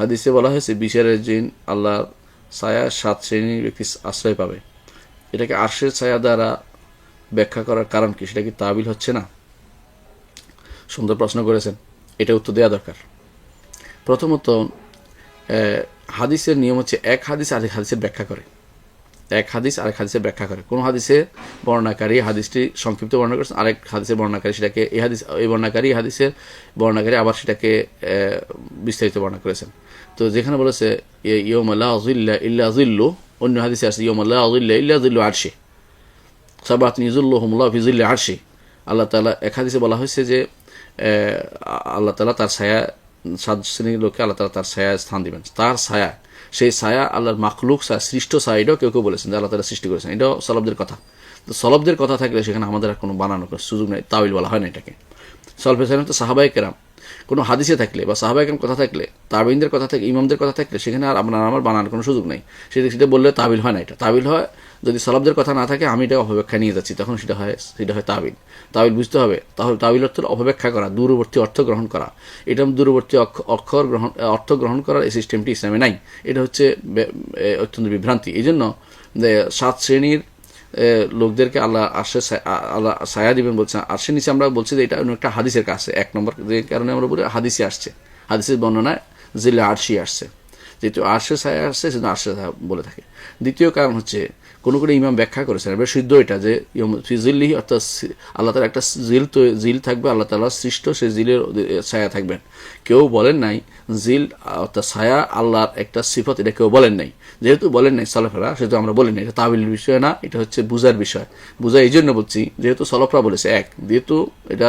হাদিসে বলা হয়েছে বিচারের দিন আল্লাহর ছায়া 7 শ্রেণীর ব্যক্তি আশ্রয় পাবে। এটাকে আরশের ছায়া দ্বারা ব্যাখ্যা করার কারণ কি? সেটা কি তাবিল হচ্ছে না? সুন্দর প্রশ্ন করেছেন, এটা উত্তর দেওয়া দরকার। প্রথমত হাদিসের নিয়ম হচ্ছে এক হাদিস আরেক হাদিসের ব্যাখ্যা করে, এক হাদিস আরেক হাদিসের ব্যাখ্যা করে। কোন হাদিসে বর্ণাকারী হাদিসটি সংক্ষিপ্ত বর্ণনা করেছেন, আরেক হাদিসের বর্ণাকারী সেটাকে এই বর্ণাকারী হাদিসের বর্ণাকারী আবার সেটাকে বিস্তারিত বর্ণনা করেছেন। তো যেখানে বলেছে ইয়াউমা লা যিল্লা ইল্লা যিল্লু, অন্য হাদিসে আছে ইয়াউমা লা যিল্লা ইল্লা যিল্লু আরশি, সাবাতুন ইযিল্লুহুমুল্লাহু ফি যিল্লি আরশি। আল্লাহ তাআলা এক হাদিসে বলা হয়েছে যে আল্লাহ তাআলা তার ছায়া 7 শ্রেণীর লোককে আল্লাহ তাআলা তার ছায়া স্থান দিবেন। তার ছায়া, সেই ছায়া আল্লাহর মাখলুক ছায়া, সৃষ্ট ছায়া, এটাও কেউ কেউ বলেছেন যে আল্লাহ তাআলা সৃষ্টি করেছেন। এটাও সলবদের কথা। তো সলবদের কথা থাকলে সেখানে আমাদের আর কোনো বানানোর সুযোগ নেই, তাবিল বলা হয় না এটাকে। সলফে সালাম তো সাহাবায়ে কেরাম, কোনো হাদিসে থাকলে বা সাহাবায়ে কেরাম কথা থাকলে, তাবিনদের কথা থাকলে, ইমামদের কথা থাকলে সেখানে আর আপনার আমার বানানোর কোনো সুযোগ নেই। সেটা বললে তাবিল হয় না। এটা তাবিল হয় যদি সলবদের কথা না থাকে, আমি এটা অপব্যাখ্যা নিয়ে যাচ্ছি, তখন সেটা হয় তাবিল। তাবিল বুঝতে হবে, তাহলে তাবিল অর্থ অপব্যাখ্যা করা, দূরবর্তী অর্থ গ্রহণ করা। এটা দূরবর্তী অর্থ গ্রহণ করার এই সিস্টেমটি ইসলামে নাই। এটা হচ্ছে অত্যন্ত বিভ্রান্তি। এই জন্য 7 শ্রেণীর লোকদেরকে আল্লাহ ছায়া দিবেন বলছে। আরশের নিচে আমরা বলছি যে এটা একটা হাদিসের কাছে, এক নম্বর যে কারণে আমরা বলি হাদিসে আসছে, হাদিসের বর্ণনায় জিল্লা আরশি আসছে, যেহেতু আরশের ছায়া আসছে সেজন্য আরশের ছায়া বলে থাকে। দ্বিতীয় কারণ হচ্ছে কোনো ইমাম ব্যাখ্যা করেছেন, এবার সিদ্ধ এটা যে ফিজিল্লিহি, অর্থাৎ আল্লাহ তাআলা একটা জিল থাকবে, আল্লাহ তাআলার সৃষ্ট সেই জিলের ছায়া থাকবেন। কেউ বলেন নাই জিল অর্থাৎ ছায়া আল্লাহর একটা সিফত, এটা কেউ বলেন নাই। যেহেতু বলেন নাই সালাফেরা, সেহেতু আমরা বলি না। এটা তাবিলের বিষয় না, এটা হচ্ছে বুঝার বিষয়। বুঝা এই জন্য বলছি যেহেতু সালাফরা বলেছে এক, যেহেতু এটা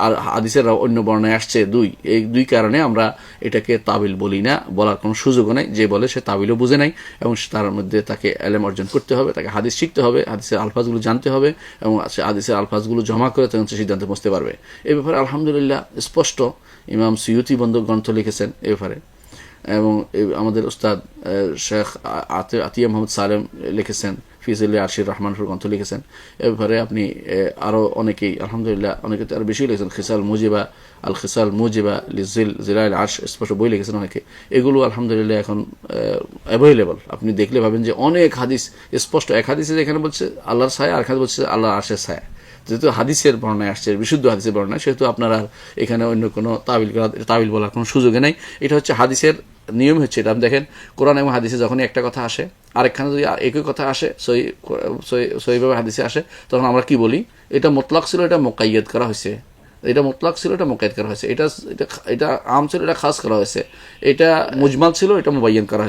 আর হাদিসের অন্য বর্ণায় আসছে 2, এই 2 কারণে আমরা এটাকে তাবিল বলি না, বলার কোনো সুযোগও নাই। যে বলে সে তাবিলও বুঝে নাই, এবং তার মধ্যে তাকে এলেম অর্জন করতে হবে, তাকে হাদিস শিখতে হবে, হাদিসের আলফাজগুলো জানতে হবে, এবং হাদিসের আলফাজগুলো জমা করে তখন সে সিদ্ধান্ত পৌঁছতে পারবে। এই ব্যাপারে আলহামদুলিল্লাহ স্পষ্ট ইমাম সুয়ুতি বন্ধ গ্রন্থ লিখেছেন এ ব্যাপারে, এবং আমাদের উস্তাদ শেখ আতিয়া মোহাম্মদ সালেম লিখেছেন, ফিজিল্লি আরশির রহমানপুর গ্রন্থ লিখেছেন। এ ব্যাপারে আপনি আরও অনেকেই আলহামদুলিল্লাহ, অনেকে আরও বেশি লিখেছেন। খিসাল মুজিবা জিলাইল আরশ, স্পষ্ট বই লিখেছেন অনেকে। এগুলো আলহামদুলিল্লাহ এখন অ্যাভেলেবল। আপনি দেখলে ভাবেন যে অনেক হাদিস স্পষ্ট, এক হাদিসে যেখানে বলছে আল্লাহর ছায়া, আর বলছে আল্লাহর আরশের ছায়া। যেহেতু হাদিসের বর্ণায় আসছে, বিশুদ্ধ হাদিসের বর্ণায়, সেহেতু আপনার আর এখানে অন্য কোনো তাবিল বলার কোনো সুযোগে নেই। এটা হচ্ছে হাদিসের নিয়ম হচ্ছে এটা। আপনি দেখেন কোরআন এবং হাদিসে যখনই একটা কথা আসে, আরেকখানে যদি একই কথা আসে, সহিভাবে হাদিসে আসে, তখন আমরা কি বলি? এটা মুতলাক ছিল, এটা মুকাইয়াদ করা হয়েছে। এটা মুতলাক ছিল, এটা মুকাইয়াদ করা হয়েছে। এটা আম ছিল, এটা খাস করা হয়েছে। এটা মুজমাল ছিল, এটা বয়ান করা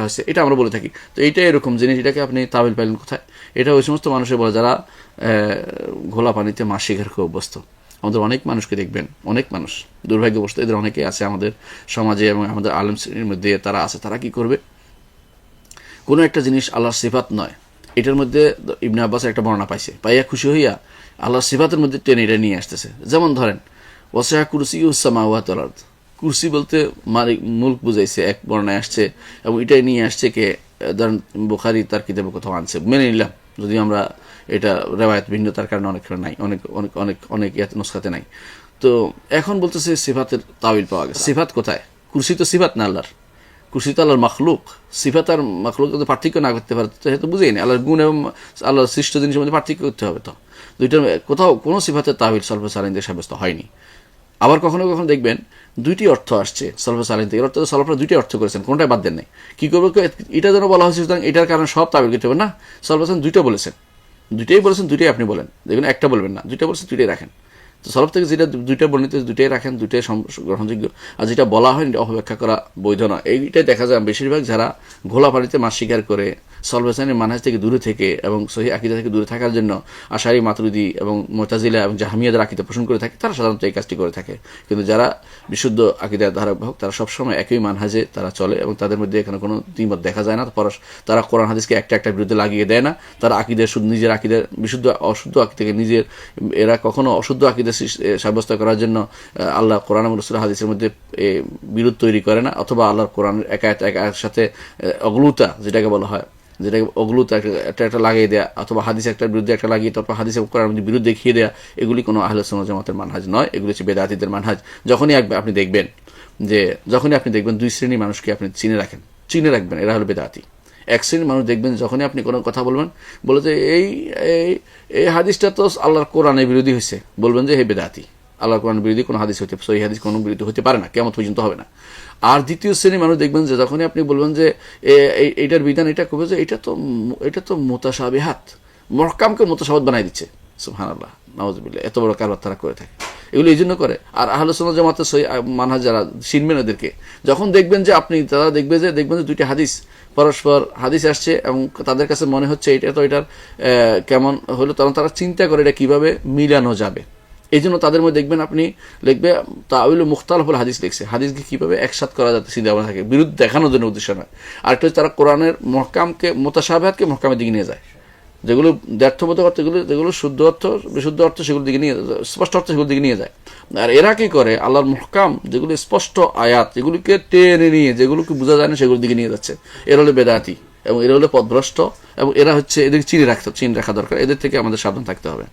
হয়েছে। এটা আমরা বলে থাকি। তো এইটা এরকম জিনিস, এটাকে আপনি তাবিল পাইলেন কোথায়? এটা ওই সমস্ত মানুষের বলে যারা ঘোলা পানিতে মাছ শিকার করে অভ্যস্ত। আমাদের অনেক মানুষকে দেখবেন, অনেক মানুষ দুর্ভাগ্যবশত, এদের অনেকেই আছে আমাদের সমাজে এবং আমাদের আলেম শ্রেণীর মধ্যে তারা আছে। তারা কি করবে? কোনো একটা জিনিস আল্লাহর সিফাত নয়, এটার মধ্যে ইবনে আব্বাসের একটা বর্ণনা পাইয়া খুশি হইয়া আল্লাহর সিফাতের মধ্যে টেনে এটা নিয়ে আসতেছে। যেমন ধরেন ওয়াসিআ কুরসিয়ুস সামাওয়াতি ওয়াল আরদ, কুরসি বলতে মুলক বুঝাইছে, এক বর্ণায় আসছে, এবং এটাই নিয়ে আসছে কে? ধরেন বুখারী তার কিতাবে কোথাও আনছে, মেনে নিলাম, যদি আমরা এটা রেওয়ায়াত ভিন্নতার কারণে অনেক নাই, অনেক অনেক অনেক অনেক নুসখাতে নাই। তো এখন বলতেছে সিফাতের তাবিল পাওয়া গেছে। সিফাত কোথায়? কুরসি তো সিফাত না আল্লাহর, কুরসি তো আল্লাহর মাখলুক। সিফাত আর মাখলুক যদি পার্থক্য না করতে পারে সেহেতু বুঝেই না। আল্লাহর গুণ এবং আল্লাহর সৃষ্ট জিনিসের মধ্যে পার্থক্য করতে হবে। তো দুইটার কোথাও কোনো সিফাতের তাবিল সলফে সালাইন দিয়ে সাব্যস্ত হয়নি। আবার কখনো কখনো দেখবেন 2টি অর্থ আসছে সলফে সালাইন থেকে, এর অর্থ সলফরা 2টি অর্থ করেছেন, কোনটাই বাদ দেন নাই। কি করবো? এটা যেন বলা হয়েছে সুতরাং এটার কারণে সব তাবিল করতে হবে না। সলফে সালাইন 2টা বলেছেন, 2টাই বলেছেন, 2টাই আপনি বলেন, দেখুন একটা বলবেন না, 2টা বলেছেন, 2টাই রাখেন। তো সলফ থেকে যেটা 2টা বর্ণিত, 2টাই রাখেন, 2টাই গ্রহণযোগ্য। আর যেটা বলা হয় এটা অপব্যাখ্যা করা বৈধ নয়। এইটাই দেখা যায় বেশিরভাগ যারা ঘোলা পানিতে মাছ শিকার করে সলফে সালাইনের মানহাজ থেকে দূরে থেকে এবং সহিহ আকীদা থেকে দূরে থাকার জন্য আশারী, মাতুরিদি এবং মুতাজিলা এবং জাহমিয়াদের আকীদা পোষণ করে থাকে, তারা সাধারণত এই কাজটি করে থাকে। কিন্তু যারা বিশুদ্ধ আকীদার ধারাবাহক, তারা সবসময় একই মানহাজে তারা চলে, এবং তাদের মধ্যে এখানে কোনো দ্বিমত দেখা যায় না। তারা কোরআন হাদিসকে একটা বিরুদ্ধে লাগিয়ে দেয় না। তারা আকীদার নিজের আকীদার বিশুদ্ধ অশুদ্ধ আকীদাকে এরা কখনো অশুদ্ধ আকীদা সাব্যস্ত করার জন্য আল্লাহ কোরআন এবং রাসূল হাদিসের মধ্যে বিরোধ তৈরি করে না, অথবা আল্লাহর কোরআনের একায়ের সাথে অগলুতা যেটাকে বলা হয়, যেটাকে অগলুতা একটা লাগিয়ে দেয়া, অথবা হাদিস একটার বিরুদ্ধে একটা লাগিয়ে তারপর হাদিস কোরআনের মধ্যে বিরুদ্ধে দেখিয়ে দেয়া, এগুলি কোনো আহলে সুন্নাত জামাতের মানহাজ নয়। এগুলি হচ্ছে বেদাতীদের মানহাজ। যখনই আপনি দেখবেন যে যখনই আপনি দেখবেন দুই শ্রেণীর মানুষকে আপনি চিনে রাখবেন, এরা হলো বেদাতি। এক শ্রেণীর মানুষ দেখবেন যখনই আপনি কোনো কথা বলবেন, বলে যে এই হাদিসটা তো আল্লাহর কোরআনের বিরোধী হয়েছে, বলবেন যে হে বেদাতি, আল্লাহর কোরআন বিরোধী কোনো হাদিস হতে, সহি হাদিস কোনো বিরোধী হতে পারে না, কিয়ামত পর্যন্ত হবে না। আর দ্বিতীয় শ্রেণীর মানুষ দেখবেন যে যখনই আপনি বলবেন যে এইটার বিধান এটা করবে, যে এটা তো মুতাশাবিহাত, মুহকামকে মুতাশাবিহাত বানাই দিচ্ছে। সুবহানাল্লাহ, নাউযুবিল্লাহ, এত বড় কারবার তারা করে থাকে। এগুলো এই জন্য করে। আর আহলে সুন্নাত জামাতের মানহাজ যারা চিনবেন এদেরকে, যখন দেখবেন যে তারা দেখবেন যে দুইটা হাদিস পরস্পর হাদিস আসছে এবং তাদের কাছে মনে হচ্ছে এটা তো এটার কেমন হলো, তখন তারা চিন্তা করে এটা কিভাবে মিলানো যাবে। এই জন্য তাদের মধ্যে দেখবেন আপনি লিখবে তাউইল মুখতালিফুল হাদিস লিখছে, হাদিসকে কিভাবে একসাথ করা যাতে চিন্তা ভাবনা থাকে, বিরুদ্ধ দেখানোর জন্য উদ্দেশ্য নয়। আরেকটা হচ্ছে তারা কোরআনের মুহকামকে মুতাশাবিহাতকে মুহকামের দিকে নিয়ে যায়, যেগুলো দ্ব্যর্থবোধক অর্থ, যেগুলো শুদ্ধ অর্থ বিশুদ্ধ অর্থ সেগুলোর দিকে নিয়ে, স্পষ্ট অর্থ সেগুলোর দিকে নিয়ে যায়। আর এরা কি করে, আল্লাহর মুহকাম যেগুলো স্পষ্ট আয়াত, যেগুলিকে টেনে নিয়ে, যেগুলোকে বোঝা যায় না সেগুলোর দিকে নিয়ে যাচ্ছে। এরা হলো বেদাতি এবং এরা হলো পথভ্রষ্ট, এবং এরা হচ্ছে, এদের চিনে রাখা দরকার, এদের থেকে আমাদের সাবধান থাকতে হবে।